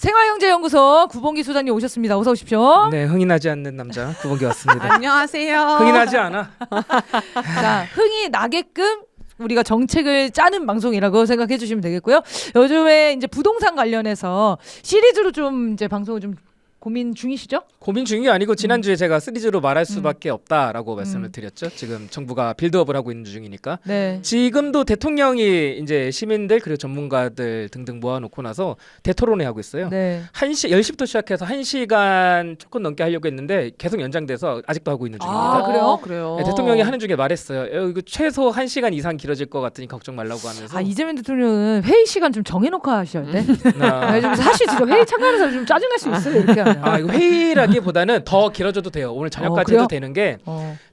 생활경제연구소 구봉기 소장님 오셨습니다. 어서 오십시오. 네, 흥이 나지 않는 남자 구봉기 왔습니다. 안녕하세요. 흥이 나지 않아. 자, 흥이 나게끔 우리가 정책을 짜는 방송이라고 생각해 주시면 되겠고요. 요즘에 이제 부동산 관련해서 시리즈로 좀 이제 방송을 좀 고민 중이시죠? 고민 중이 아니고 지난주에 제가 시리즈로 말할 수밖에 없다라고 말씀을 드렸죠. 지금 정부가 빌드업을 하고 있는 중이니까. 네. 지금도 대통령이 이제 시민들 그리고 전문가들 등등 모아놓고 나서 대토론회 하고 있어요. 네. 10시부터 시작해서 1시간 조금 넘게 하려고 했는데 계속 연장돼서 아직도 하고 있는 중입니다. 아, 그래요? 그래요. 네, 대통령이 하는 중에 말했어요. 이거 최소 1시간 이상 길어질 것 같으니 걱정 말라고 하면서. 아, 이재명 대통령은 회의 시간 좀 정해놓고 하셔야 돼. 아, 좀 사실 진짜 회의 참가하는 사람 좀 짜증날 수 있어요. 이렇게 하면. 아, 이거 회의라기보다는 더 길어져도 돼요. 오늘 저녁까지 그래요? 해도 되는 게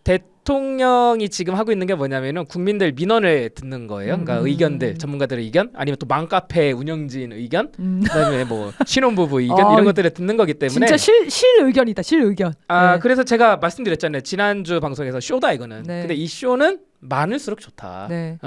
대통령이 지금 하고 있는 게 뭐냐면은 국민들 민원을 듣는 거예요. 그러니까 의견들, 전문가들의 의견, 아니면 또 맘카페 운영진 의견, 그다음에 뭐 신혼부부 의견 이런 것들을 듣는 거기 때문에 진짜 실 의견이다. 실 의견. 아, 네. 그래서 제가 말씀드렸잖아요. 지난주 방송에서 쇼다 이거는. 네. 근데 이 쇼는 많을수록 좋다. 네.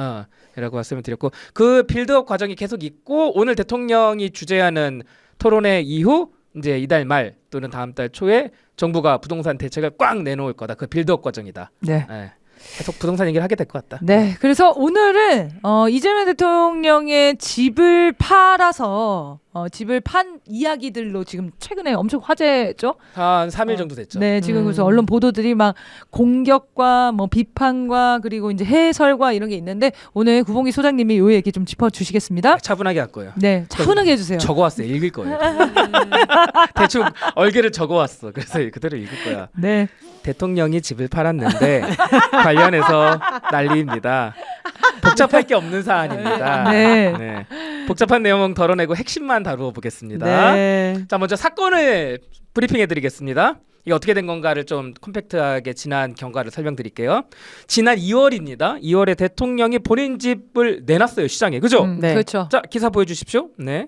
라고 말씀을 드렸고 그 빌드업 과정이 계속 있고 오늘 대통령이 주재하는 토론회 이후 이제 이달 말 또는 다음 달 초에 정부가 부동산 대책을 꽉 내놓을 거다. 그 빌드업 과정이다. 네. 예. 계속 부동산 얘기를 하게 될 것 같다. 네, 그래서 오늘은 이재명 대통령의 집을 팔아서 집을 판 이야기들로 지금 최근에 엄청 화제죠. 한 3일 정도 됐죠. 네, 지금 그래서 언론 보도들이 막 공격과 뭐 비판과 그리고 이제 해설과 이런 게 있는데 오늘 구봉기 소장님이 요 얘기 좀 짚어주시겠습니다. 차분하게 할 거예요. 네, 차분하게 해주세요. 적어왔어요. 읽을 거예요. 대충 얼개를 적어왔어. 그래서 그대로 읽을 거야. 네, 대통령이 집을 팔았는데 관련해서 난리입니다. 복잡할 게 없는 사안입니다. 네. 복잡한 내용은 덜어내고 핵심만 다루어 보겠습니다. 네. 자, 먼저 사건을 브리핑해드리겠습니다. 이게 어떻게 된 건가를 좀 컴팩트하게 지난 경과를 설명드릴게요. 지난 2월입니다. 2월에 대통령이 본인 집을 내놨어요. 시장에. 그죠? 네. 그렇죠. 자, 기사 보여주십시오. 네.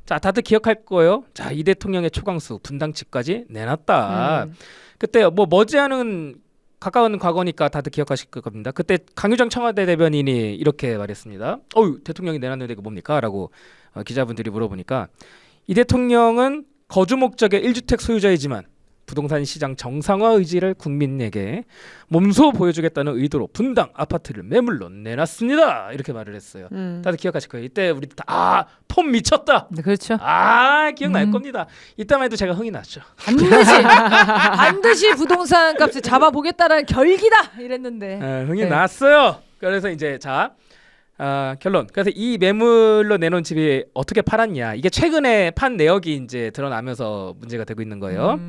자, 다들 기억할 거예요. 자, 이 대통령의 초강수 분당 집까지 내놨다. 그때 뭐 머지않은 가까운 과거니까 다들 기억하실 겁니다. 그때 강유정 청와대 대변인이 이렇게 말했습니다. 대통령이 내놨는데 이거 뭡니까? 라고 기자분들이 물어보니까 이 대통령은 거주 목적의 1주택 소유자이지만 부동산 시장 정상화 의지를 국민에게 몸소 보여주겠다는 의도로 분당 아파트를 매물로 내놨습니다. 이렇게 말을 했어요. 다들 기억하실 거예요. 이때 우리 폼 미쳤다. 네, 그렇죠. 기억날 겁니다. 이때만 해도 제가 흥이 났죠. 반드시 부동산 값을 잡아보겠다라는 결기다 이랬는데. 흥이 네. 났어요. 그래서 이제 결론. 그래서 이 매물로 내놓은 집이 어떻게 팔았냐. 이게 최근에 판 내역이 이제 드러나면서 문제가 되고 있는 거예요.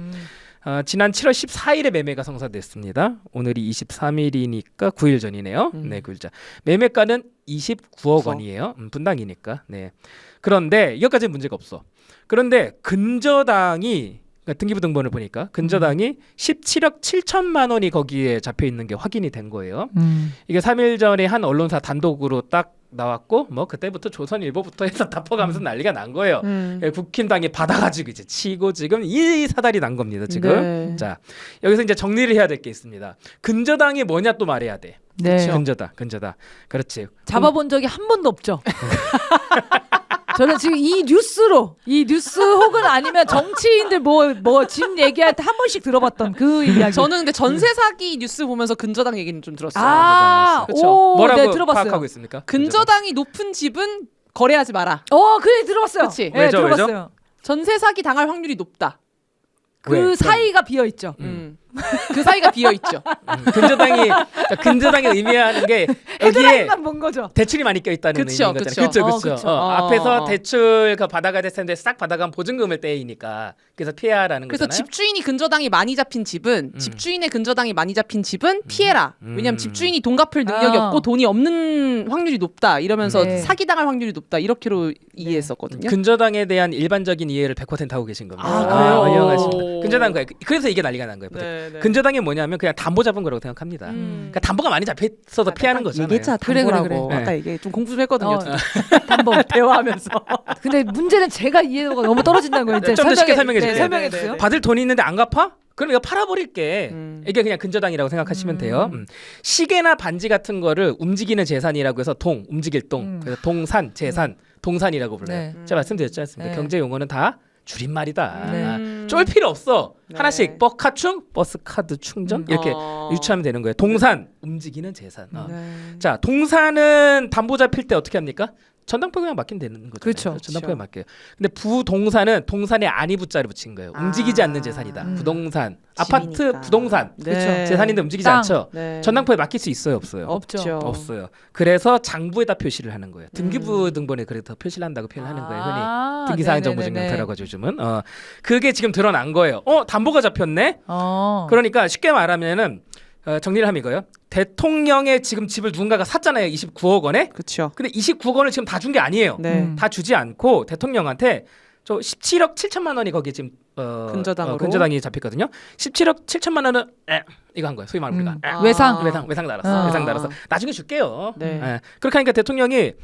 지난 7월 14일에 매매가 성사됐습니다. 오늘이 23일이니까 9일 전이네요. 네, 9일 전. 매매가는 29억 원이에요. 분당이니까. 네. 그런데 이것까지는 문제가 없어. 그런데 근저당이 그러니까 등기부등본을 보니까 근저당이 17억 7천만 원이 거기에 잡혀 있는 게 확인이 된 거예요. 이게 3일 전에 한 언론사 단독으로 딱 나왔고 뭐 그때부터 조선일보부터 해서 다 퍼가면서 난리가 난 거예요. 국힘당이 받아가지고 이제 치고 지금 이 사달이 난 겁니다. 지금. 네. 자, 여기서 이제 정리를 해야 될 게 있습니다. 근저당이 뭐냐 또 말해야 돼. 네. 근저당. 그렇지. 잡아본 적이 한 번도 없죠. 저는 지금 이 뉴스 혹은 아니면 정치인들 뭐 집 얘기할 때 한 번씩 들어봤던 그 이야기. 저는 근데 전세 사기 뉴스 보면서 근저당 얘기는 좀 들었어요. 그렇죠. 뭐라고 네, 들어봤어요. 파악하고 있습니까? 근저당이 높은 집은 거래하지 마라. 그래 들어봤어요. 그치? 네, 왜죠? 들어봤어요. 전세 사기 당할 확률이 높다. 그 사이가 비어 있죠. 그 사이가 비어 있죠. 근저당이 의미하는 게 여기에 헤드라인만 본 거죠. 대출이 많이 껴 있다는 그쵸, 의미인 거잖아요. 그쵸. 그렇죠. 앞에서 대출 받아가야 될 텐데 싹 받아가면 보증금을 떼이니까 그래서 피해라는 그래서 거잖아요. 집주인이 근저당이 많이 잡힌 집은 집주인의 근저당이 많이 잡힌 집은 피해라. 왜냐면 집주인이 돈 갚을 능력이 없고 돈이 없는 확률이 높다. 이러면서 네. 사기당할 확률이 높다. 이렇게로 이해했었거든요. 근저당에 대한 일반적인 이해를 100% 하고 계신 겁니다. 그래요? 훌륭하십니다. 근저당 거예요. 그래서 이게 난리가 난 거예요. 네. 근저당이 뭐냐면 그냥 담보 잡은 거라고 생각합니다. 그러니까 담보가 많이 잡혀 있어도 피하는 거잖아요. 얘기했잖아. 그래. 담보라고. 그래. 아까 이게 좀 공부 좀 했거든요. 담보. 대화하면서. 근데 문제는 제가 이해도가 너무 떨어진다는 거예요. 좀 더 쉽게 설명해 줄게요. 설명해 주세요. 받을 돈이 있는데 안 갚아? 그럼 이거 팔아버릴게. 이게 그냥 근저당이라고 생각하시면 돼요. 시계나 반지 같은 거를 움직이는 재산이라고 해서 움직일 동. 그래서 동산, 재산, 동산이라고 불러요. 네. 제가 말씀드렸지 않습니까? 네. 경제 용어는 다 줄임말이다. 네. 쫄 필요 없어. 네. 하나씩 버카충 버스 카드 충전 이렇게 유추하면 되는 거예요. 동산 움직이는 재산. 네. 자, 동산은 담보 잡힐 때 어떻게 합니까? 전당포에 그냥 맡기면 되는 거잖아요. 그렇죠. 전당포에 맡겨요. 근데 부동산은 동산에 아니 부자를 붙인 거예요. 움직이지 않는 재산이다. 음. 부동산, 집이니까. 아파트, 부동산 네. 그렇죠. 재산인데 움직이지 땅. 않죠. 네. 전당포에 맡길 수 있어요, 없어요? 없죠. 없어요. 그래서 장부에다 표시를 하는 거예요. 등기부 등본에 그래서 표시를 한다고 표현하는 거예요. 흔히 아, 등기사항 네네네네. 정보증명서라고 하죠, 요즘은. 그게 지금 드러난 거예요. 담보가 잡혔네. 어. 그러니까 쉽게 말하면은 정리를 하면 이거예요. 대통령의 지금 집을 누군가가 샀잖아요. 29억 원에. 그렇죠. 근데 29억 원을 지금 다 준 게 아니에요. 네. 음. 다 주지 않고 대통령한테 저 17억 7천만 원이 거기에 지금 근저당으로? 근저당이 잡혔거든요. 17억 7천만 원은 이거 한 거예요. 소위 말하면 우리가 아. 외상. 외상 달았어. 어. 외상 달았어. 나중에 줄게요. 네. 그렇게 하니까 대통령이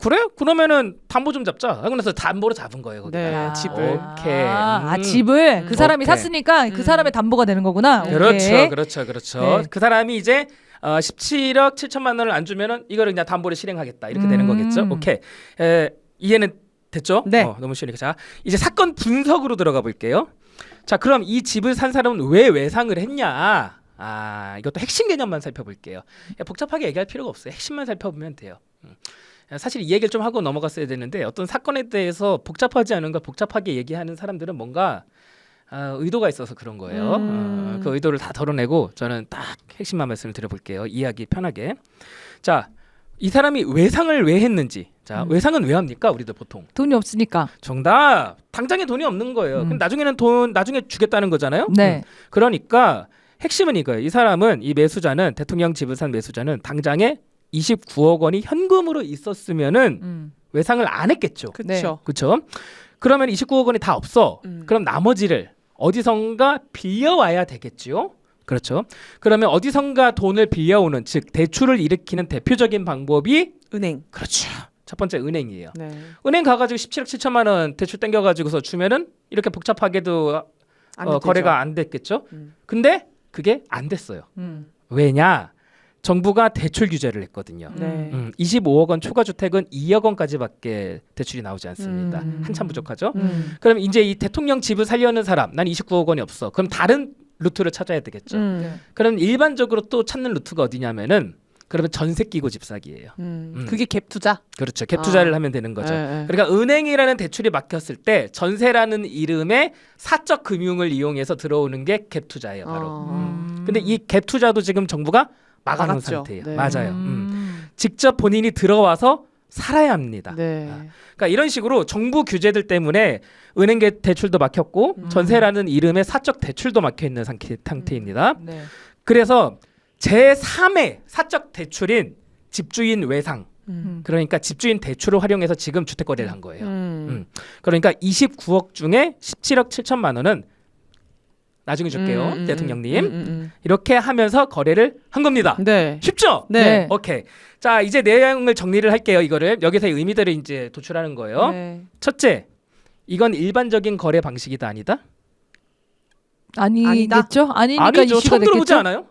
그래? 그러면은 담보 좀 잡자. 하고 나서 담보로 잡은 거예요. 거기다. 네, 집을. 오케이. 집을 그 사람이 오케이. 샀으니까 그 사람의 담보가 되는 거구나. 그렇죠, 오케이. 그렇죠. 네. 그 사람이 이제 17억 7천만 원을 안 주면은 이거를 그냥 담보를 실행하겠다 이렇게 되는 거겠죠. 오케이. 이해는 됐죠? 네. 너무 쉬우니까 자 이제 사건 분석으로 들어가 볼게요. 자 그럼 이 집을 산 사람은 왜 외상을 했냐? 이것도 핵심 개념만 살펴볼게요. 복잡하게 얘기할 필요가 없어요. 핵심만 살펴보면 돼요. 사실 이 얘기를 좀 하고 넘어갔어야 되는데 어떤 사건에 대해서 복잡하지 않은 걸 복잡하게 얘기하는 사람들은 뭔가 의도가 있어서 그런 거예요. 그 의도를 다 덜어내고 저는 딱 핵심만 말씀을 드려볼게요. 이해하기 편하게. 자, 이 사람이 외상을 왜 했는지. 자, 외상은 왜 합니까? 우리들 보통. 돈이 없으니까. 정답. 당장에 돈이 없는 거예요. 그럼 나중에는 나중에 주겠다는 거잖아요. 네. 그러니까 핵심은 이거예요. 이 사람은 이 매수자는 대통령 집을 산 매수자는 당장에 29억 원이 현금으로 있었으면은 외상을 안 했겠죠. 그렇죠. 그렇죠? 그러면 29억 원이 다 없어. 그럼 나머지를 어디선가 빌려와야 되겠지요. 그렇죠. 그러면 어디선가 돈을 빌려오는 즉 대출을 일으키는 대표적인 방법이 은행. 그렇죠. 첫 번째 은행이에요. 네. 은행 가가지고 17억 7천만 원 대출 땡겨가지고서 주면은 이렇게 복잡하게도 거래가 안 됐겠죠. 근데 그게 안 됐어요. 왜냐? 정부가 대출 규제를 했거든요. 네. 25억 원 초과 주택은 2억 원까지밖에 대출이 나오지 않습니다. 한참 부족하죠. 그럼 이제 이 대통령 집을 살려는 사람, 난 29억 원이 없어. 그럼 다른 루트를 찾아야 되겠죠. 그럼 일반적으로 또 찾는 루트가 어디냐면은 그러면 전세 끼고 집 사기예요. 그게 갭 투자. 그렇죠. 갭 투자를 하면 되는 거죠. 네. 그러니까 은행이라는 대출이 막혔을 때 전세라는 이름의 사적 금융을 이용해서 들어오는 게 갭 투자예요, 바로. 근데 이 갭 투자도 지금 정부가 막아놓은 막았죠. 상태예요. 네. 맞아요. 직접 본인이 들어와서 살아야 합니다. 네. 그러니까 이런 식으로 정부 규제들 때문에 은행 대출도 막혔고 전세라는 이름의 사적 대출도 막혀 있는 상태입니다. 네. 그래서 제3의 사적 대출인 집주인 외상, 그러니까 집주인 대출을 활용해서 지금 주택 거래를 한 거예요. 그러니까 29억 중에 17억 7천만 원은 나중에 줄게요, 대통령님. 이렇게 하면서 거래를 한 겁니다. 네. 쉽죠? 네. 오케이. 자, 이제 내용을 정리를 할게요. 이거를 여기서의 의미들을 이제 도출하는 거예요. 네. 첫째, 이건 일반적인 거래 방식이다 아니다? 아니겠죠? 아니니까 아니죠. 이슈가 처음 들어보지 됐겠죠? 않아요?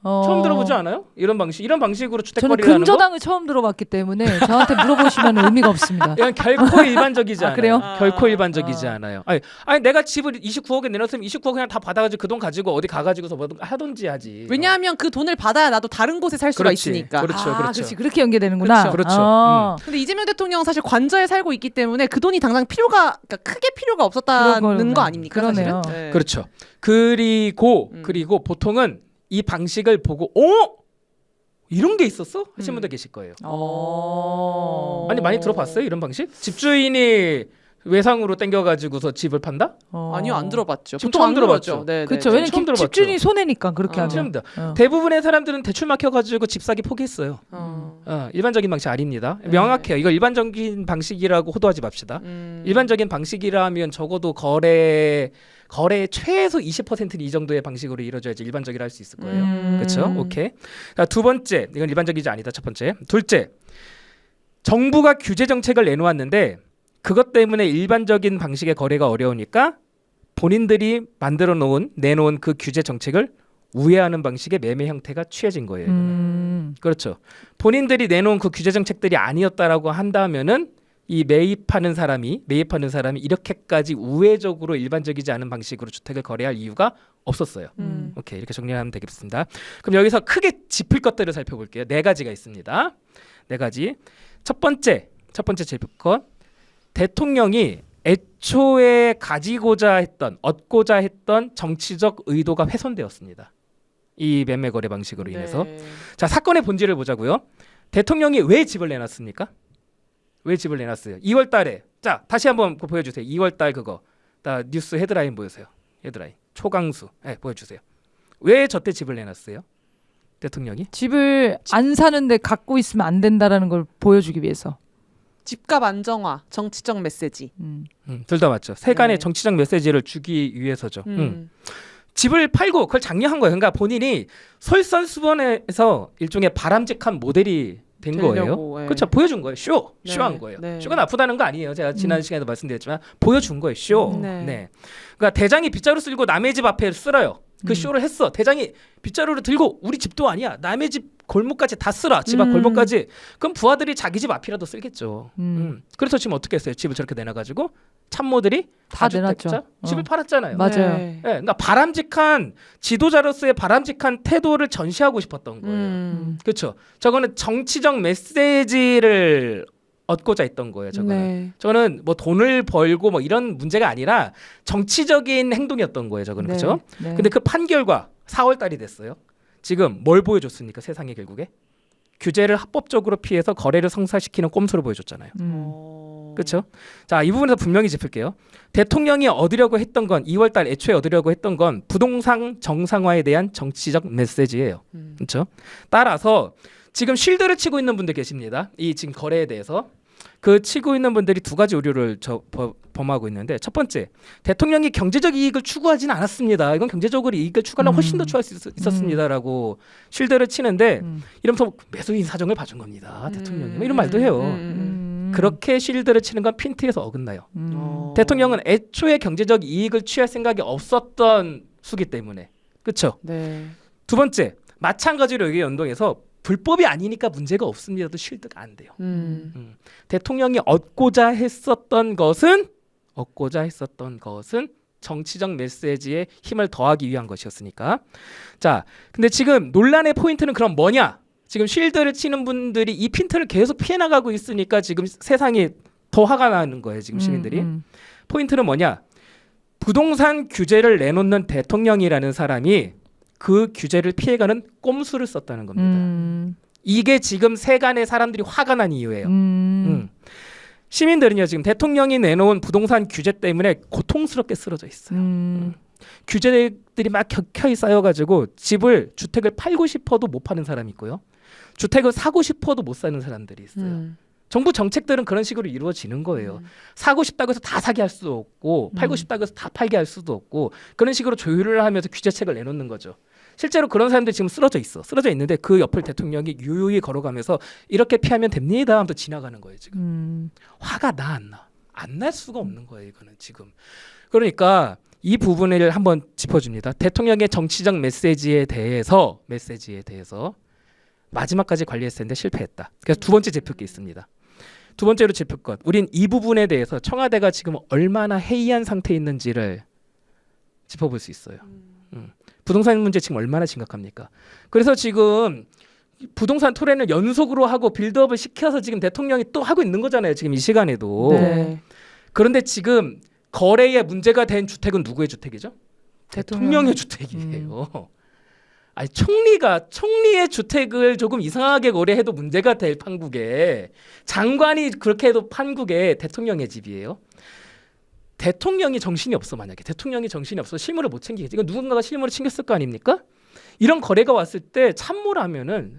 처음 들어보지 않아요? 이런 방식으로 주택 저는 거래를 하는 거? 근저당을 처음 들어봤기 때문에 저한테 물어보시면 의미가 없습니다. 이건 결코 일반적이지 않아요. 그래요? 결코 일반적이지 않아요. 아니 내가 집을 29억에 내놨으면 29억 그냥 다 받아가지고 그 돈 가지고 어디 가가지고서 뭐 하든지 하지. 왜냐하면 그 돈을 받아야 나도 다른 곳에 살 수가 그렇지. 있으니까. 그렇죠. 그렇지. 그렇게 연계되는구나. 그렇죠. 근데 이재명 대통령은 사실 관저에 살고 있기 때문에 그 돈이 당장 그러니까 크게 필요가 없었다는 거 아닙니까? 그러네요. 사실은? 네. 그렇죠. 그리고 보통은 이 방식을 보고 이런 게 있었어? 하신 분도 계실 거예요. 아니 많이 들어봤어요? 이런 방식? 집주인이 외상으로 땡겨가지고서 집을 판다? 아니요, 안 들어봤죠. 지금 보통 처음 안 들어봤죠. 네, 그렇죠. 네, 네. 왜냐면 처음 들어봤죠. 집주인이 손해니까 그렇게 하죠. 처음입니다. 대부분의 사람들은 대출 막혀가지고 집 사기 포기했어요. 일반적인 방식 아닙니다. 명확해요. 이거 일반적인 방식이라고 호도하지 맙시다. 일반적인 방식이라면 적어도 거래 최소 20%는 이 정도의 방식으로 이루어져야지 일반적이라 할 수 있을 거예요. 그렇죠? 오케이. 자, 두 번째, 이건 일반적이지 아니다. 첫 번째. 둘째, 정부가 규제 정책을 내놓았는데 그것 때문에 일반적인 방식의 거래가 어려우니까 본인들이 내놓은 그 규제 정책을 우회하는 방식의 매매 형태가 취해진 거예요. 이거는. 그렇죠. 본인들이 내놓은 그 규제 정책들이 아니었다라고 한다면은 이 매입하는 사람이 이렇게까지 우회적으로 일반적이지 않은 방식으로 주택을 거래할 이유가 없었어요. 오케이, 이렇게 정리하면 되겠습니다. 그럼 여기서 크게 짚을 것들을 살펴볼게요. 4가지가 있습니다. 4가지. 첫 번째 짚을 것. 대통령이 애초에 가지고자 했던, 얻고자 했던 정치적 의도가 훼손되었습니다. 이 매매 거래 방식으로 인해서. 네. 자, 사건의 본질을 보자고요. 대통령이 왜 집을 내놨습니까? 왜 집을 내놨어요? 2월 달에. 자, 다시 한번 보여주세요. 2월 달 그거. 나 뉴스 헤드라인 보여주세요. 헤드라인. 초강수. 네, 보여주세요. 왜 저때 집을 내놨어요? 대통령이? 집을 안 사는데 갖고 있으면 안 된다라는 걸 보여주기 위해서. 집값 안정화, 정치적 메시지. 둘 다 맞죠. 세간의 네. 정치적 메시지를 주기 위해서죠. 집을 팔고 그걸 장려한 거예요. 그러니까 본인이 솔선수범해서 일종의 바람직한 모델이 된 거예요. 되려고, 예. 그렇죠. 보여준 거예요. 네, 쇼한 거예요. 네. 쇼가 나쁘다는 거 아니에요. 제가 지난 시간에도 말씀드렸지만 보여준 거예요. 쇼. 네. 네. 그러니까 대장이 빗자루 쓸고 남의 집 앞에 쓸어요. 그 쇼를 했어. 대장이 빗자루를 들고 우리 집도 아니야. 남의 집 골목까지 다 쓸어. 집 앞 골목까지. 그럼 부하들이 자기 집 앞이라도 쓸겠죠. 그래서 지금 어떻게 했어요? 집을 저렇게 내놔가지고 참모들이 다 내놨죠. 집을 팔았잖아요. 맞아요. 네. 네, 그러니까 바람직한 지도자로서의 바람직한 태도를 전시하고 싶었던 거예요. 그렇죠. 저거는 정치적 메시지를 얻고자 했던 거예요. 저거는. 네. 저거는 뭐 돈을 벌고 뭐 이런 문제가 아니라 정치적인 행동이었던 거예요. 저거는. 네. 그렇죠. 네. 근데 그 판결과 4월 달이 됐어요. 지금 뭘 보여줬습니까? 세상에 결국에 규제를 합법적으로 피해서 거래를 성사시키는 꼼수를 보여줬잖아요. 그렇죠? 자, 이 부분에서 분명히 짚을게요. 대통령이 얻으려고 했던 건 2월 달 애초에 얻으려고 했던 건 부동산 정상화에 대한 정치적 메시지예요. 그렇죠? 따라서 지금 쉴드를 치고 있는 분들 계십니다. 이 지금 거래에 대해서 그 치고 있는 분들이 2가지 우려를 범하고 있는데, 첫 번째, 대통령이 경제적 이익을 추구하지는 않았습니다. 이건 경제적으로 이익을 추구하려면 훨씬 더 추구할 수 있었습니다라고 쉴드를 치는데 이러면서 매수인 사정을 봐준 겁니다. 대통령이 이런 말도 해요. 그렇게 쉴드를 치는 건 핀트에서 어긋나요. 대통령은 애초에 경제적 이익을 취할 생각이 없었던 수기 때문에. 그렇죠? 네. 두 번째, 마찬가지로 여기 연동해서 불법이 아니니까 문제가 없습니다도 쉴드가 안 돼요. 대통령이 얻고자 했었던 것은 정치적 메시지에 힘을 더하기 위한 것이었으니까. 자, 근데 지금 논란의 포인트는 그럼 뭐냐? 지금 쉴드를 치는 분들이 이 핀트를 계속 피해 나가고 있으니까 지금 세상이 더 화가 나는 거예요. 지금 시민들이. 포인트는 뭐냐? 부동산 규제를 내놓는 대통령이라는 사람이 그 규제를 피해가는 꼼수를 썼다는 겁니다. 이게 지금 세간의 사람들이 화가 난 이유예요. 시민들은요, 지금 대통령이 내놓은 부동산 규제 때문에 고통스럽게 쓰러져 있어요. 규제들이 막 격하게 쌓여가지고 주택을 팔고 싶어도 못 파는 사람이 있고요. 주택을 사고 싶어도 못 사는 사람들이 있어요. 정부 정책들은 그런 식으로 이루어지는 거예요. 사고 싶다고 해서 다 사게 할 수도 없고 팔고 싶다고 해서 다 팔게 할 수도 없고 그런 식으로 조율을 하면서 규제책을 내놓는 거죠. 실제로 그런 사람들이 지금 쓰러져 있는데 그 옆을 대통령이 유유히 걸어가면서 이렇게 피하면 됩니다 하면서 지나가는 거예요. 지금 화가 나 안 나? 안 날 수가 없는 거예요. 이거는 지금. 그러니까 이 부분을 한번 짚어줍니다. 대통령의 정치적 메시지에 대해서 마지막까지 관리했을 텐데 실패했다. 그래서 2번째 짚을 게 있습니다. 2번째로 짚을 것. 우린 이 부분에 대해서 청와대가 지금 얼마나 해이한 상태에 있는지를 짚어볼 수 있어요. 부동산 문제 지금 얼마나 심각합니까? 그래서 지금 부동산 토론을 연속으로 하고 빌드업을 시켜서 지금 대통령이 또 하고 있는 거잖아요. 지금 이 시간에도. 네. 그런데 지금 거래에 문제가 된 주택은 누구의 주택이죠? 대통령의 주택이에요. 아니 총리의 주택을 조금 이상하게 거래해도 문제가 될 판국에 장관이 그렇게 해도 판국에 대통령의 집이에요. 대통령이 정신이 없어. 만약에 대통령이 정신이 없어 실무를 못 챙기겠지. 이거 누군가가 실무를 챙겼을 거 아닙니까? 이런 거래가 왔을 때 참모라면은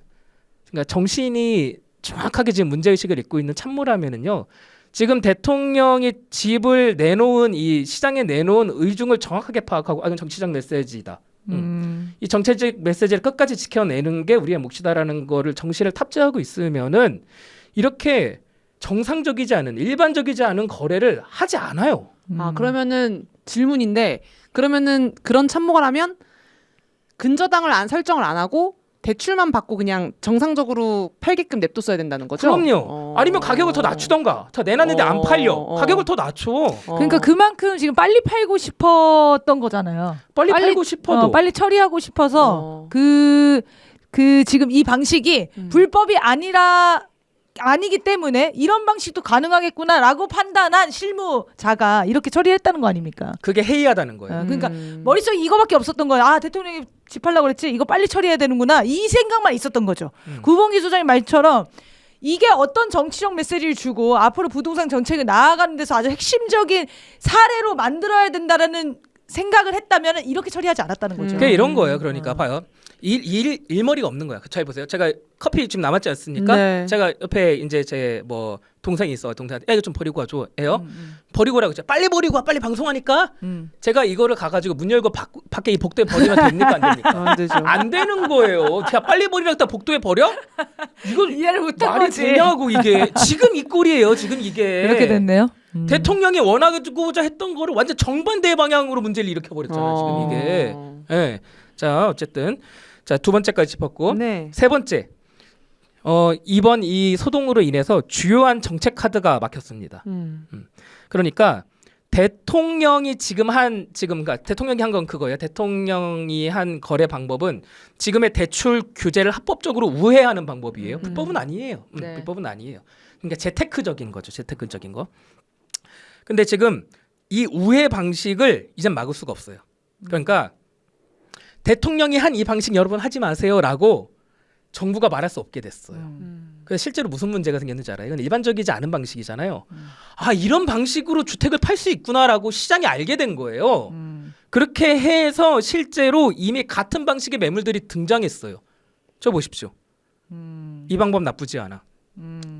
그러니까 정신이 정확하게 지금 문제의식을 잊고 있는 참모라면은요. 지금 대통령이 집을 내놓은 이 시장에 내놓은 의중을 정확하게 파악하고 이건 정치적 메시지다. 이 정치적 메시지를 끝까지 지켜내는 게 우리의 몫이다라는 거를 정신을 탑재하고 있으면은 이렇게 정상적이지 않은 일반적이지 않은 거래를 하지 않아요. 그러면은 질문인데 그러면은 그런 참모가라면 근저당을 설정을 안 하고 대출만 받고 그냥 정상적으로 팔게끔 냅뒀어야 된다는 거죠? 그럼요. 아니면 가격을 더 낮추던가. 더 내놨는데 안 팔려. 가격을 더 낮춰. 그러니까 그만큼 지금 빨리 팔고 싶었던 거잖아요. 빨리 팔고 싶어도. 빨리 처리하고 싶어서 그 지금 이 방식이 불법이 아니기 때문에 이런 방식도 가능하겠구나라고 판단한 실무자가 이렇게 처리했다는 거 아닙니까? 그게 해이하다는 거예요. 그러니까 머릿속에 이거밖에 없었던 거예요. 아, 대통령이 집하려고 그랬지. 이거 빨리 처리해야 되는구나. 이 생각만 있었던 거죠. 구봉기 소장님 말처럼 이게 어떤 정치적 메시지를 주고 앞으로 부동산 정책을 나아가는 데서 아주 핵심적인 사례로 만들어야 된다라는 생각을 했다면 이렇게 처리하지 않았다는 거죠. 그게 이런 거예요. 그러니까 봐요. 일머리가 없는 거야. 잘 보세요. 제가 커피 지금 남았지 않습니까? 네. 제가 옆에 이제 제 뭐 동생이 있어. 동생한테 이거 좀 버리고 와줘. 해요. 버리고 오라고 했죠. 빨리 버리고 와. 빨리 방송하니까. 제가 이거를 가가지고 문 열고 밖에 이 복도에 버리면 됩니까? 안 됩니까? 안 되죠. 안 되는 거예요. 제가 빨리 버리라 했다 복도에 버려? 이거 이해를 못한 말이 거지. 되냐고 이게. 지금 이 꼴이에요. 지금 이게. 그렇게 됐네요. 대통령이 원하고자 했던 거를 완전 정반대 방향으로 문제를 일으켜버렸잖아요. 지금 이게. 예. 자 어쨌든 자 두 번째까지 짚었고 네. 세 번째 이번 이 소동으로 인해서 주요한 정책 카드가 막혔습니다. 그러니까 대통령이 그러니까 대통령이 한 건 그거예요. 대통령이 한 거래 방법은 지금의 대출 규제를 합법적으로 우회하는 방법이에요. 불법은 아니에요. 네. 불법은 아니에요. 그러니까 재테크적인 거죠. 재테크적인 거. 근데 지금 이 우회 방식을 이젠 막을 수가 없어요. 그러니까 대통령이 한 이 방식 여러분 하지 마세요라고 정부가 말할 수 없게 됐어요. 그래서 실제로 무슨 문제가 생겼는지 알아요? 이건 일반적이지 않은 방식이잖아요. 아 이런 방식으로 주택을 팔 수 있구나라고 시장이 알게 된 거예요. 그렇게 해서 실제로 이미 같은 방식의 매물들이 등장했어요. 저 보십시오. 이 방법 나쁘지 않아.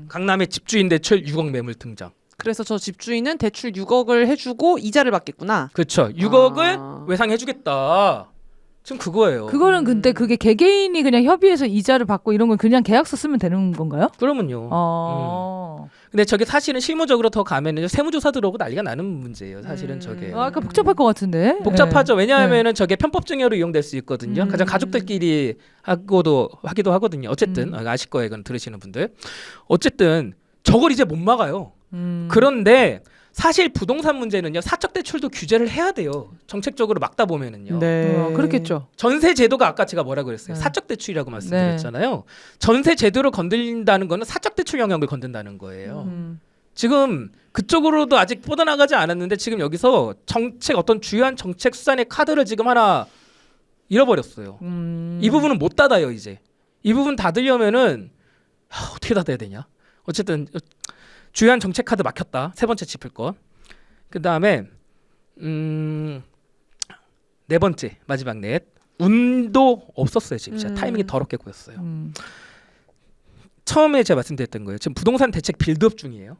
강남의 집주인 대출 6억 매물 등장. 그래서 저 집주인은 대출 6억을 해주고 이자를 받겠구나. 그렇죠. 6억을 외상해주겠다. 지금 그거예요. 그거는 근데 그게 개개인이 그냥 협의해서 이자를 받고 이런 건 그냥 계약서 쓰면 되는 건가요? 그러면요. 근데 저게 사실은 실무적으로 더 가면은 세무조사 들어오고 난리가 나는 문제예요. 사실은 저게. 아까 복잡할 것 같은데. 복잡하죠. 왜냐하면은 저게 편법 증여로 이용될 수 있거든요. 가장 가족들끼리 하기도 하거든요. 어쨌든 아실 거예요. 이건 들으시는 분들. 어쨌든 저걸 이제 못 막아요. 그런데 사실 부동산 문제는요. 사적 대출도 규제를 해야 돼요. 정책적으로 막다 보면은요. 네. 그렇겠죠. 전세 제도가 아까 제가 뭐라 그랬어요? 사적 대출이라고 말씀드렸잖아요. 전세 제도를 건드린다는 거는 사적 대출 영역을 건든다는 거예요. 지금 그쪽으로도 아직 뻗어나가지 않았는데 지금 여기서 정책 어떤 주요한 정책 수단의 카드를 지금 하나 잃어버렸어요. 이 부분은 못 닫아요 이제. 이 부분 닫으려면은 어떻게 닫아야 되냐? 어쨌든 주요한 정책 카드 막혔다. 세 번째 짚을 거. 그 다음에 네 번째 마지막 넷. 운도 없었어요 지금. 진짜 타이밍이 더럽게 꼬였어요. 처음에 제가 말씀드렸던 거예요. 지금 부동산 대책 빌드업 중이에요.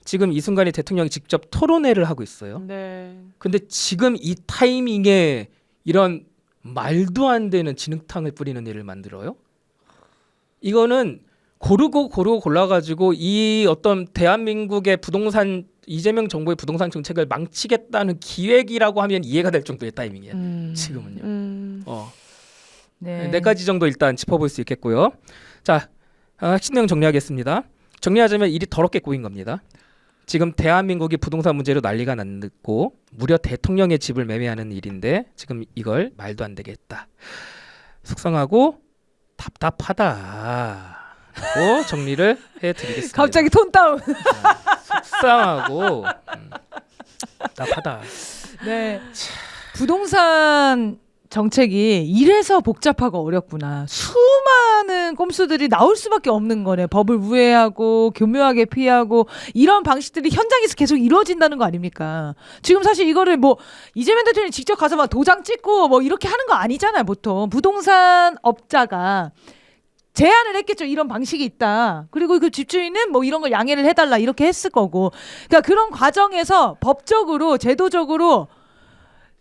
지금 이 순간에 대통령이 직접 토론회를 하고 있어요. 네. 근데 지금 이 타이밍에 이런 말도 안 되는 진흙탕을 뿌리는 일을 만들어요? 이거는 고르고 골라가지고 이 어떤 대한민국의 부동산 이재명 정부의 부동산 정책을 망치겠다는 기획이라고 하면 이해가 될 정도의 타이밍이에요. 지금은요. 네 가지 정도 일단 짚어볼 수 있겠고요. 자, 핵심 내용 정리하겠습니다. 정리하자면 일이 더럽게 꼬인 겁니다. 지금 대한민국이 부동산 문제로 난리가 났고 무려 대통령의 집을 매매하는 일인데 지금 이걸 말도 안 되게 했다. 속상하고 답답하다. 고 정리를 해드리겠습니다. 갑자기 톤 다운. 속상하고 답답하다. 네. 부동산 정책이 이래서 복잡하고 어렵구나. 수많은 꼼수들이 나올 수밖에 없는 거네. 법을 우회하고 교묘하게 피하고 이런 방식들이 현장에서 계속 이루어진다는 거 아닙니까? 지금 사실 이거를 뭐 이재명 대통령이 직접 가서 막 도장 찍고 뭐 이렇게 하는 거 아니잖아요. 보통 부동산 업자가 제안을 했겠죠. 이런 방식이 있다. 그리고 그 집주인은 뭐 이런 걸 양해를 해달라 이렇게 했을 거고. 그러니까 그런 과정에서 법적으로 제도적으로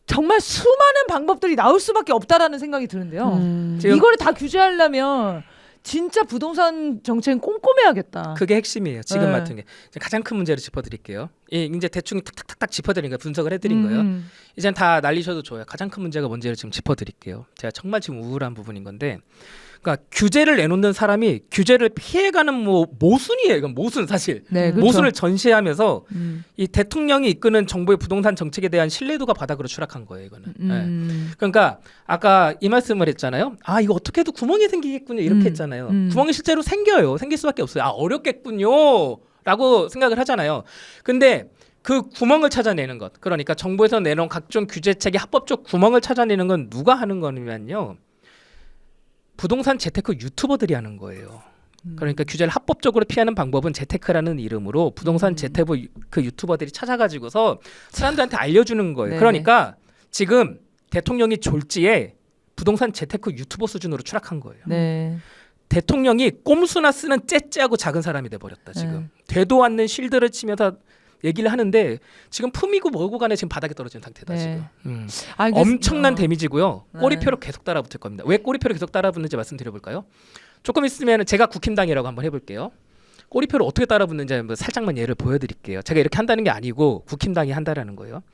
정말 수많은 방법들이 나올 수밖에 없다라는 생각이 드는데요. 이거를 다 규제하려면 진짜 부동산 정책은 꼼꼼해야겠다. 그게 핵심이에요. 지금 네. 같은 게 가장 큰 문제를 짚어드릴게요. 이제 대충 탁탁탁 짚어드린 거예요. 분석을 해드린 거예요. 이젠 다 날리셔도 좋아요. 가장 큰 문제가 뭔지를 지금 짚어드릴게요. 제가 정말 지금 우울한 부분인 건데 그러니까 규제를 내놓는 사람이 규제를 피해가는 뭐 모순이에요. 이건 모순 사실. 네, 그렇죠. 모순을 전시하면서 음. 이 대통령이 이끄는 정부의 부동산 정책에 대한 신뢰도가 바닥으로 추락한 거예요. 이거는. 네. 그러니까 아까 이 말씀을 했잖아요. 아 이거 어떻게 해도 구멍이 생기겠군요. 이렇게 했잖아요. 구멍이 실제로 생겨요. 생길 수밖에 없어요. 아 어렵겠군요.라고 생각을 하잖아요. 근데 그 구멍을 찾아내는 것, 그러니까 정부에서 내놓은 각종 규제책의 합법적 구멍을 찾아내는 건 누가 하는 거냐면요. 부동산 재테크 유튜버들이 하는 거예요. 그러니까 규제를 합법적으로 피하는 방법은 재테크라는 이름으로 부동산 재테크 그 유튜버들이 찾아가지고서 사람들한테 알려주는 거예요. 네네. 그러니까 지금 대통령이 졸지에 부동산 재테크 유튜버 수준으로 추락한 거예요. 네. 대통령이 꼼수나 쓰는 째째하고 작은 사람이 돼버렸다 지금. 되도 않는 실드를 치면서 얘기를 하는데 지금 품이고 뭐고 간에 지금 바닥에 떨어진 상태다 네. 지금. 알겠습니다. 엄청난 데미지고요. 네. 꼬리표로 계속 따라붙을 겁니다. 왜 꼬리표로 계속 따라붙는지 말씀드려볼까요? 조금 있으면 제가 국힘당이라고 한번 해볼게요. 꼬리표를 어떻게 따라붙는지 한번 살짝만 예를 보여드릴게요. 제가 이렇게 한다는 게 아니고 국힘당이 한다라는 거예요.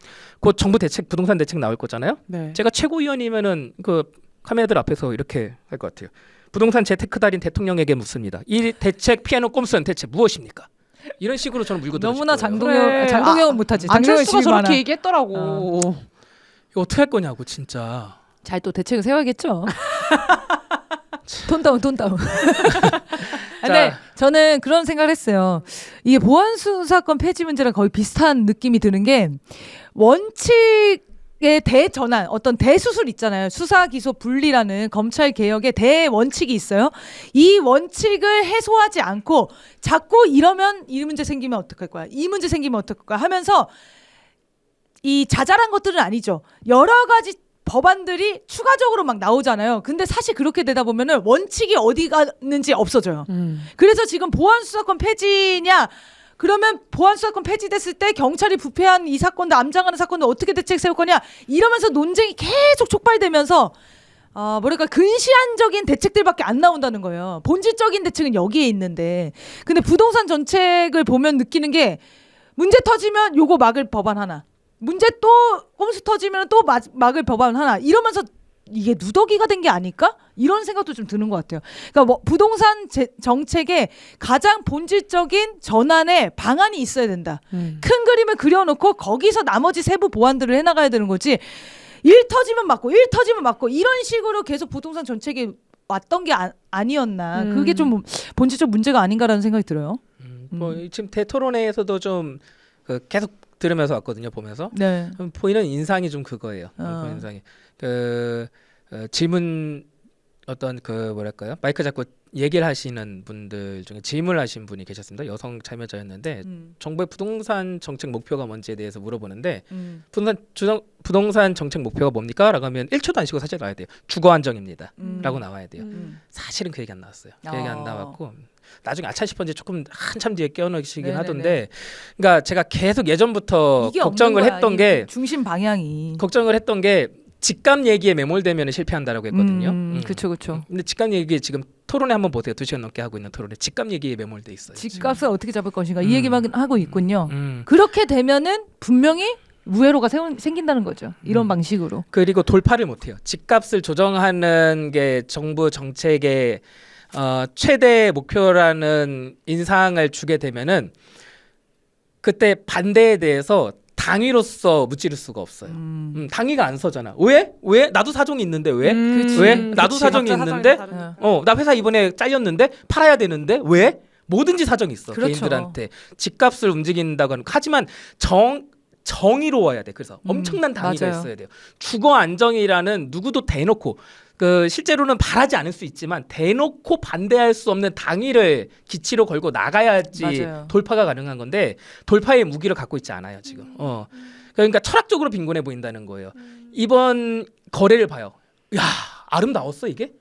곧 정부 대책, 부동산 대책 나올 거잖아요. 네. 제가 최고위원이면은 그 카메라들 앞에서 이렇게 할 것 같아요. 부동산 재테크 달인 대통령에게 묻습니다. 이 대책 피해는 꼼수는 대체 무엇입니까? 이런 식으로 저는 물고 들어줄 너무나 거예요. 그래. 장동영은 못하지. 장동영은 안철수가 집이 저렇게 많아. 얘기했더라고. 이거 어떻게 할 거냐고 진짜. 잘 또 대책을 세워야겠죠. 톤다운. 근데 저는 그런 생각을 했어요. 이게 보안수 사건 폐지 문제랑 거의 비슷한 느낌이 드는 게 원칙의 대전환, 어떤 대수술 있잖아요. 수사 기소 분리라는 검찰 개혁의 대원칙이 있어요. 이 원칙을 해소하지 않고 자꾸 이러면 이 문제 생기면 어떡할 거야? 이 문제 생기면 어떡할 거야? 하면서 이 자잘한 것들은 아니죠. 여러 가지 법안들이 추가적으로 막 나오잖아요. 근데 사실 그렇게 되다 보면은 원칙이 어디 갔는지 없어져요. 그래서 지금 보안수사권 폐지냐? 그러면 보안수사권 폐지됐을 때 경찰이 부패한 이 사건도 암장하는 사건도 어떻게 대책 세울 거냐? 이러면서 논쟁이 계속 촉발되면서 뭐랄까 근시안적인 대책들밖에 안 나온다는 거예요. 본질적인 대책은 여기에 있는데. 근데 부동산 정책을 보면 느끼는 게 문제 터지면 요거 막을 법안 하나. 문제 또 꼼수 터지면 또 막을 법안 하나 이러면서 이게 누더기가 된 게 아닐까? 이런 생각도 좀 드는 것 같아요. 그러니까 뭐 부동산 정책의 가장 본질적인 전환의 방안이 있어야 된다. 큰 그림을 그려놓고 거기서 나머지 세부 보완들을 해나가야 되는 거지. 일 터지면 막고 이런 식으로 계속 부동산 정책이 왔던 게 아니었나. 그게 좀 본질적 문제가 아닌가라는 생각이 들어요. 뭐 지금 대토론회에서도 좀 계속 들으면서 왔거든요. 보면서 네. 보이는 인상이 좀 그거예요. 보이는 인상이 질문 어떤 뭐랄까요? 마이크 잡고 얘기를 하시는 분들 중에 질문을 하신 분이 계셨습니다. 여성 참여자였는데 정부의 부동산 정책 목표가 뭔지에 대해서 물어보는데 부동산 정책 목표가 뭡니까? 라고 하면 1초도 안 쉬고 사실 나와야 돼요. 주거 안정입니다. 라고 나와야 돼요. 사실은 그 얘기 안 나왔어요. 그 얘기 안 나왔고 나중에 아차 싶었는지 조금 한참 뒤에 깨어나시긴 네네네. 하던데, 그러니까 제가 계속 예전부터 이게 걱정을 없는 거야, 했던 이 게 걱정을 했던 게 집값 얘기에 매몰되면 실패한다라고 했거든요. 그렇죠. 근데 집값 얘기 지금 토론회 한번 보세요. 2시간 넘게 하고 있는 토론회 집값 얘기에 매몰돼 있어요. 집값을 어떻게 잡을 것인가 이 얘기만 하고 있군요. 그렇게 되면은 분명히 무회로가 생긴다는 거죠. 이런 방식으로. 그리고 돌파를 못해요. 집값을 조정하는 게 정부 정책의 최대 목표라는 인상을 주게 되면은 그때 반대에 대해서 당위로서 무찌를 수가 없어요. 당위가 안 서잖아. 왜? 나도 사정이 있는데 왜? 왜? 나도 그치, 사정이 각자 있는데 다르니까. 나 회사 이번에 잘렸는데 팔아야 되는데 왜? 뭐든지 사정이 있어. 그렇죠. 개인들한테 집값을 움직인다고 하는. 하지만 정의로워야 돼. 그래서 엄청난 당위가 맞아요. 있어야 돼요. 주거 안정이라는 누구도 대놓고 실제로는 바라지 않을 수 있지만 대놓고 반대할 수 없는 당위를 기치로 걸고 나가야지 맞아요. 돌파가 가능한 건데 돌파의 무기를 갖고 있지 않아요 지금. 그러니까 철학적으로 빈곤해 보인다는 거예요. 이번 거래를 봐요. 야 아름다웠어 이게.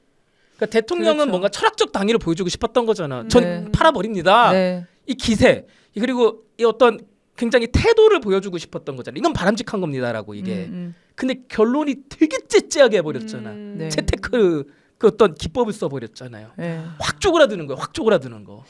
그러니까 대통령은 그렇죠. 뭔가 철학적 당위를 보여주고 싶었던 거잖아. 전 네. 팔아버립니다. 네. 이 기세 그리고 이 어떤 굉장히 태도를 보여주고 싶었던 거잖아요. 이건 바람직한 겁니다라고 이게. 근데 결론이 되게 째째하게 해버렸잖아. 네. 재테크 그 어떤 기법을 써버렸잖아요. 네. 확 쪼그라드는 거야. 확 쪼그라드는 거.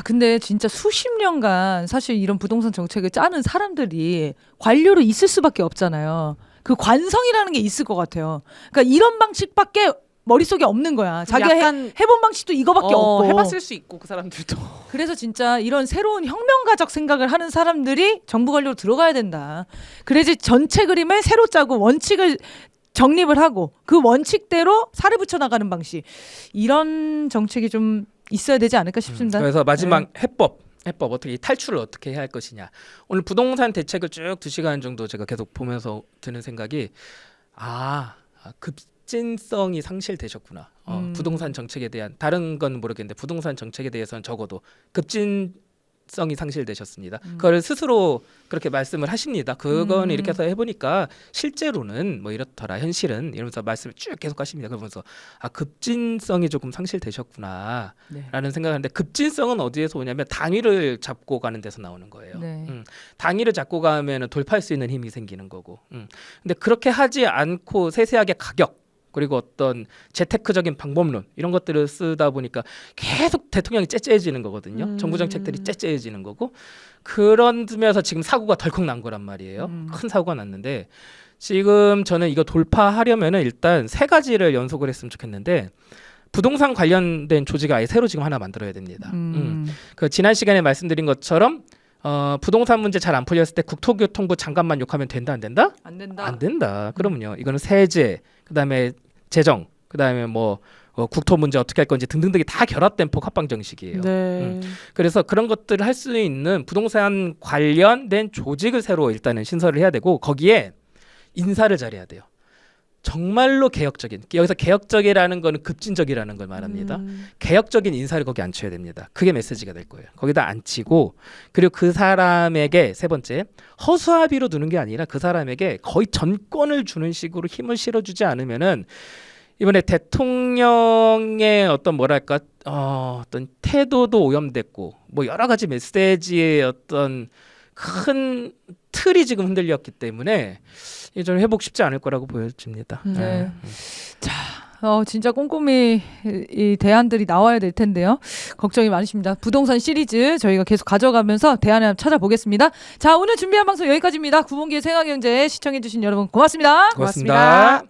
근데 진짜 수십 년간 사실 이런 부동산 정책을 짜는 사람들이 관료로 있을 수밖에 없잖아요. 그 관성이라는 게 있을 것 같아요. 그러니까 이런 방식밖에 머릿속에 없는 거야. 자기가 약간 해본 방식도 이거밖에 없고. 해봤을 수 있고 그 사람들도. 그래서 진짜 이런 새로운 혁명가적 생각을 하는 사람들이 정부 관료로 들어가야 된다. 그래야지 전체 그림을 새로 짜고 원칙을 정립을 하고 그 원칙대로 살을 붙여 나가는 방식. 이런 정책이 좀 있어야 되지 않을까 싶습니다. 그래서 마지막 네. 해법 어떻게 이 탈출을 어떻게 해야 할 것이냐. 오늘 부동산 대책을 쭉 2시간 정도 제가 계속 보면서 드는 생각이 급진성이 상실되셨구나. 부동산 정책에 대한 다른 건 모르겠는데 부동산 정책에 대해서는 적어도 급진성이 상실되셨습니다. 그걸 스스로 그렇게 말씀을 하십니다. 그건 이렇게 해서 해보니까 실제로는 뭐 이렇더라 현실은 이러면서 말씀을 쭉 계속 하십니다. 그러면서 급진성이 조금 상실되셨구나 네. 라는 생각을 하는데 급진성은 어디에서 오냐면 단위를 잡고 가는 데서 나오는 거예요. 네. 단위를 잡고 가면 돌파할 수 있는 힘이 생기는 거고. 근데 그렇게 하지 않고 세세하게 가격 그리고 어떤 재테크적인 방법론 이런 것들을 쓰다 보니까 계속 대통령이 째째해지는 거거든요. 정부 정책들이 째째해지는 거고 그런 점에서 지금 사고가 덜컥 난 거란 말이에요. 큰 사고가 났는데 지금 저는 이거 돌파하려면은 일단 3가지를 연속을 했으면 좋겠는데 부동산 관련된 조직을 아예 새로 지금 하나 만들어야 됩니다. 그 지난 시간에 말씀드린 것처럼 부동산 문제 잘 안 풀렸을 때 국토교통부 장관만 욕하면 된다 안 된다? 안 된다. 안 된다. 그러면요. 이거는 세제, 그다음에 재정, 그다음에 뭐 국토 문제 어떻게 할 건지 등등등이 다 결합된 복합방 정식이에요. 네. 그래서 그런 것들을 할 수 있는 부동산 관련된 조직을 새로 일단은 신설을 해야 되고 거기에 인사를 잘해야 돼요. 정말로 개혁적인 여기서 개혁적이라는 거는 급진적이라는 걸 말합니다. 개혁적인 인사를 거기 앉혀야 됩니다. 그게 메시지가 될 거예요. 거기다 앉히고 그리고 그 사람에게 3번째 허수아비로 두는 게 아니라 그 사람에게 거의 전권을 주는 식으로 힘을 실어주지 않으면은 이번에 대통령의 어떤 뭐랄까 어떤 태도도 오염됐고 뭐 여러 가지 메시지의 어떤 큰 틀이 지금 흔들렸기 때문에 이게 좀 회복 쉽지 않을 거라고 보여집니다. 네. 자, 진짜 꼼꼼히 이 대안들이 나와야 될 텐데요. 걱정이 많으십니다. 부동산 시리즈 저희가 계속 가져가면서 대안을 찾아보겠습니다. 자, 오늘 준비한 방송 여기까지입니다. 구본기의 생활경제 시청해주신 여러분 고맙습니다. 고맙습니다.